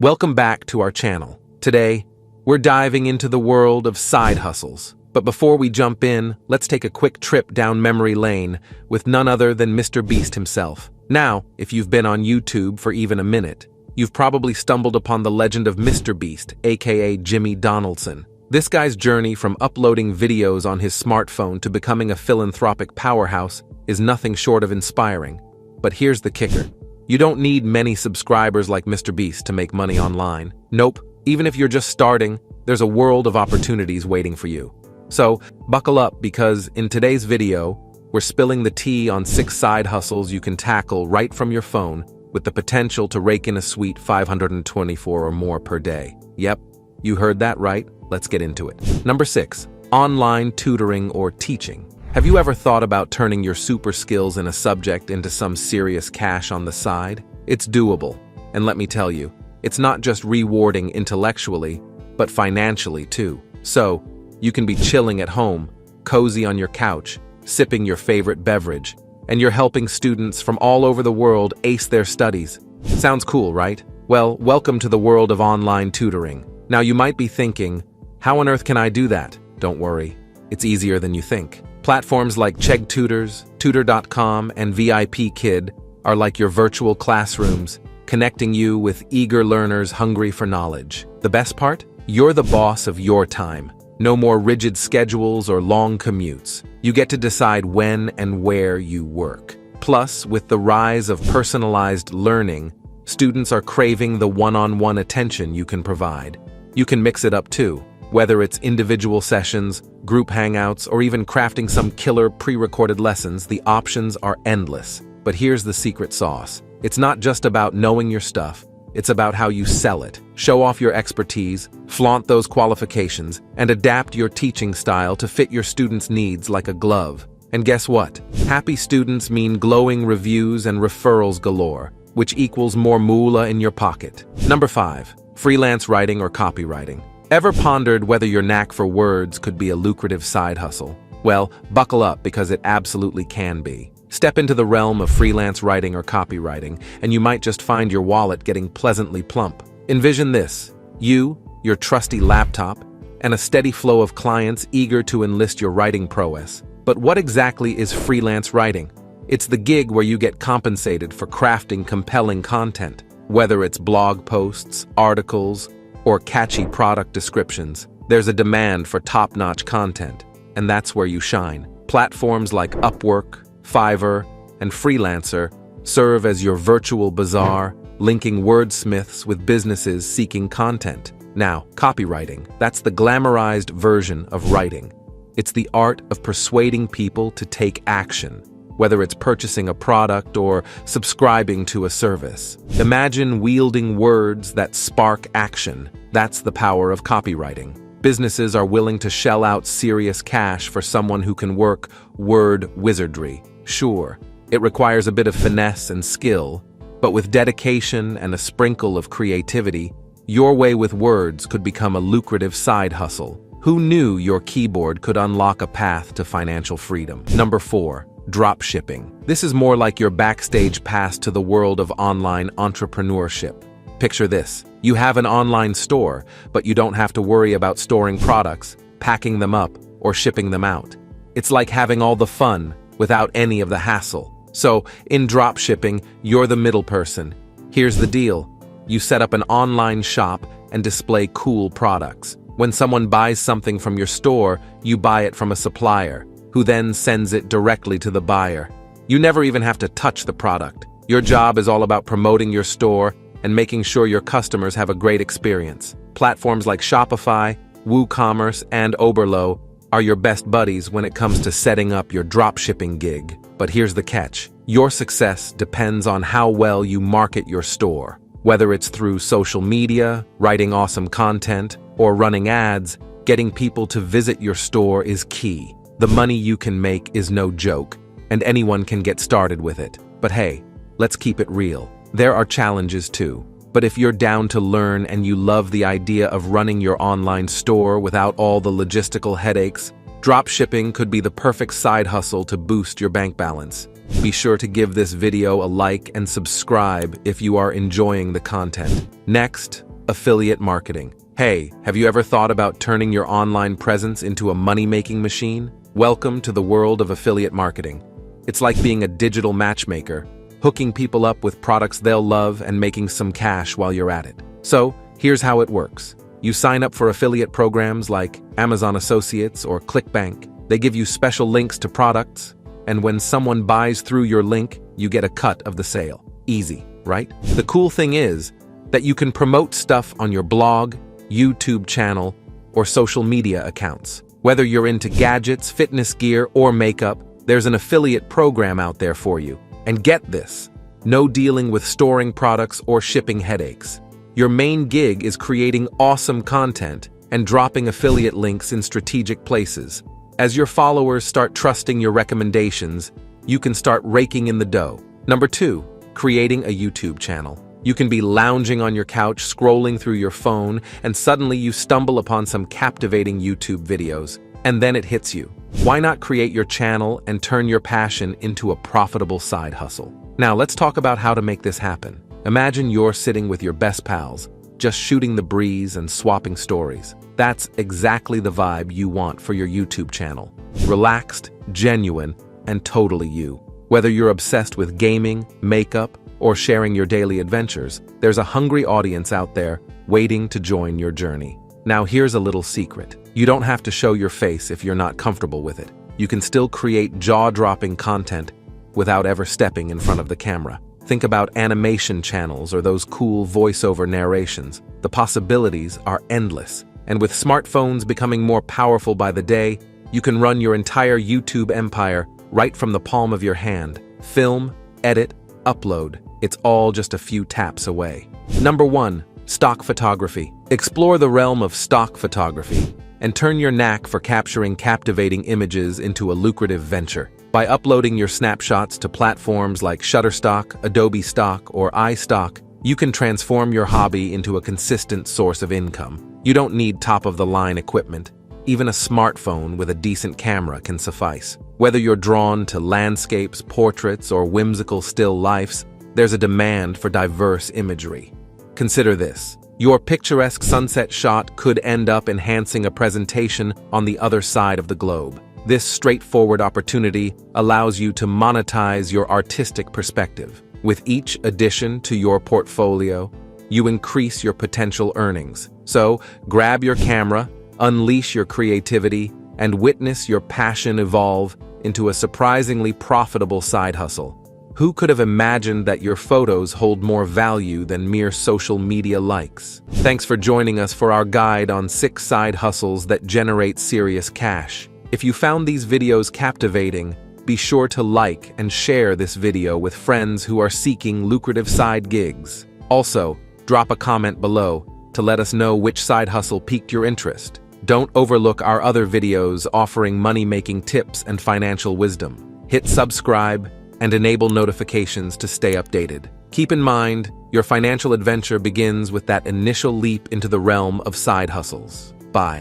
Welcome back to our channel. Today, we're diving into the world of side hustles. But before we jump in, let's take a quick trip down memory lane with none other than Mr. Beast himself. Now, if you've been on YouTube for even a minute, you've probably stumbled upon the legend of Mr. Beast, aka Jimmy Donaldson. This guy's journey from uploading videos on his smartphone to becoming a philanthropic powerhouse is nothing short of inspiring. But here's the kicker. You don't need many subscribers like Mr. Beast to make money online. Nope, even if you're just starting, there's a world of opportunities waiting for you. So, buckle up because in today's video, we're spilling the tea on 6 side hustles you can tackle right from your phone with the potential to rake in a sweet 524 or more per day. Yep, you heard that right. Let's get into it. Number 6, online tutoring or teaching. Have you ever thought about turning your super skills in a subject into some serious cash on the side? It's doable. And let me tell you, it's not just rewarding intellectually, but financially too. So, you can be chilling at home, cozy on your couch, sipping your favorite beverage, and you're helping students from all over the world ace their studies. Sounds cool, right? Well, welcome to the world of online tutoring. Now you might be thinking, how on earth can I do that? Don't worry, it's easier than you think. Platforms like Chegg Tutors, Tutor.com, and VIP Kid are like your virtual classrooms, connecting you with eager learners hungry for knowledge. The best part? You're the boss of your time. No more rigid schedules or long commutes. You get to decide when and where you work. Plus, with the rise of personalized learning, students are craving the one-on-one attention you can provide. You can mix it up too. Whether it's individual sessions, group hangouts, or even crafting some killer pre-recorded lessons, the options are endless. But here's the secret sauce. It's not just about knowing your stuff, it's about how you sell it. Show off your expertise, flaunt those qualifications, and adapt your teaching style to fit your students' needs like a glove. And guess what? Happy students mean glowing reviews and referrals galore, which equals more moolah in your pocket. Number 5, freelance writing or copywriting. Ever pondered whether your knack for words could be a lucrative side hustle? Well, buckle up because it absolutely can be. Step into the realm of freelance writing or copywriting, and you might just find your wallet getting pleasantly plump. Envision this: you, your trusty laptop, and a steady flow of clients eager to enlist your writing prowess. But what exactly is freelance writing? It's the gig where you get compensated for crafting compelling content, whether it's blog posts, articles, or catchy product descriptions. There's a demand for top-notch content, and that's where you shine. Platforms like Upwork, Fiverr, and Freelancer serve as your virtual bazaar, linking wordsmiths with businesses seeking content. Now, copywriting, that's the glamorized version of writing. It's the art of persuading people to take action, whether it's purchasing a product or subscribing to a service. Imagine wielding words that spark action. That's the power of copywriting. Businesses are willing to shell out serious cash for someone who can work word wizardry. Sure, it requires a bit of finesse and skill, but with dedication and a sprinkle of creativity, your way with words could become a lucrative side hustle. Who knew your keyboard could unlock a path to financial freedom? Number 4, drop shipping. This is more like your backstage pass to the world of online entrepreneurship. Picture this: you have an online store, but you don't have to worry about storing products, packing them up, or shipping them out. It's like having all the fun without any of the hassle. So, in drop shipping, you're the middle person. Here's the deal: you set up an online shop and display cool products. When someone buys something from your store, you buy it from a supplier, who then sends it directly to the buyer. You never even have to touch the product. Your job is all about promoting your store and making sure your customers have a great experience. Platforms like Shopify, WooCommerce, and Oberlo are your best buddies when it comes to setting up your dropshipping gig. But here's the catch: your success depends on how well you market your store. Whether it's through social media, writing awesome content, or running ads, getting people to visit your store is key. The money you can make is no joke, and anyone can get started with it. But hey, let's keep it real. There are challenges too. But if you're down to learn and you love the idea of running your online store without all the logistical headaches, dropshipping could be the perfect side hustle to boost your bank balance. Be sure to give this video a like and subscribe if you are enjoying the content. Next, Affiliate marketing. Hey, have you ever thought about turning your online presence into a money-making machine? Welcome to the world of affiliate marketing. It's like being a digital matchmaker, hooking people up with products they'll love and making some cash while you're at it. So, here's how it works. You sign up for affiliate programs like Amazon Associates or ClickBank. They give you special links to products, and when someone buys through your link, you get a cut of the sale. Easy, right? The cool thing is that you can promote stuff on your blog, YouTube channel, or social media accounts. Whether you're into gadgets, fitness gear, or makeup, there's an affiliate program out there for you. And get this, no dealing with storing products or shipping headaches. Your main gig is creating awesome content and dropping affiliate links in strategic places. As your followers start trusting your recommendations, you can start raking in the dough. Number 2, creating a YouTube channel. You can be lounging on your couch, scrolling through your phone, and suddenly you stumble upon some captivating YouTube videos. And then it hits you. Why not create your channel and turn your passion into a profitable side hustle? Now let's talk about how to make this happen. Imagine you're sitting with your best pals, just shooting the breeze and swapping stories. That's exactly the vibe you want for your YouTube channel. Relaxed, genuine, and totally you. Whether you're obsessed with gaming, makeup, or sharing your daily adventures, there's a hungry audience out there waiting to join your journey. Now here's a little secret. You don't have to show your face if you're not comfortable with it. You can still create jaw-dropping content without ever stepping in front of the camera. Think about animation channels or those cool voiceover narrations. The possibilities are endless. And with smartphones becoming more powerful by the day, you can run your entire YouTube empire right from the palm of your hand. Film, edit, upload. It's all just a few taps away. Number 1, stock photography. Explore the realm of stock photography and turn your knack for capturing captivating images into a lucrative venture. By uploading your snapshots to platforms like Shutterstock, Adobe Stock, or iStock, you can transform your hobby into a consistent source of income. You don't need top-of-the-line equipment. Even a smartphone with a decent camera can suffice. Whether you're drawn to landscapes, portraits, or whimsical still lifes, there's a demand for diverse imagery. Consider this. Your picturesque sunset shot could end up enhancing a presentation on the other side of the globe. This straightforward opportunity allows you to monetize your artistic perspective. With each addition to your portfolio, you increase your potential earnings. So, grab your camera, unleash your creativity, and witness your passion evolve into a surprisingly profitable side hustle. Who could have imagined that your photos hold more value than mere social media likes? Thanks for joining us for our guide on 6 side hustles that generate serious cash. If you found these videos captivating, be sure to like and share this video with friends who are seeking lucrative side gigs. Also, drop a comment below to let us know which side hustle piqued your interest. Don't overlook our other videos offering money-making tips and financial wisdom. Hit subscribe and enable notifications to stay updated. Keep in mind, your financial adventure begins with that initial leap into the realm of side hustles. Bye.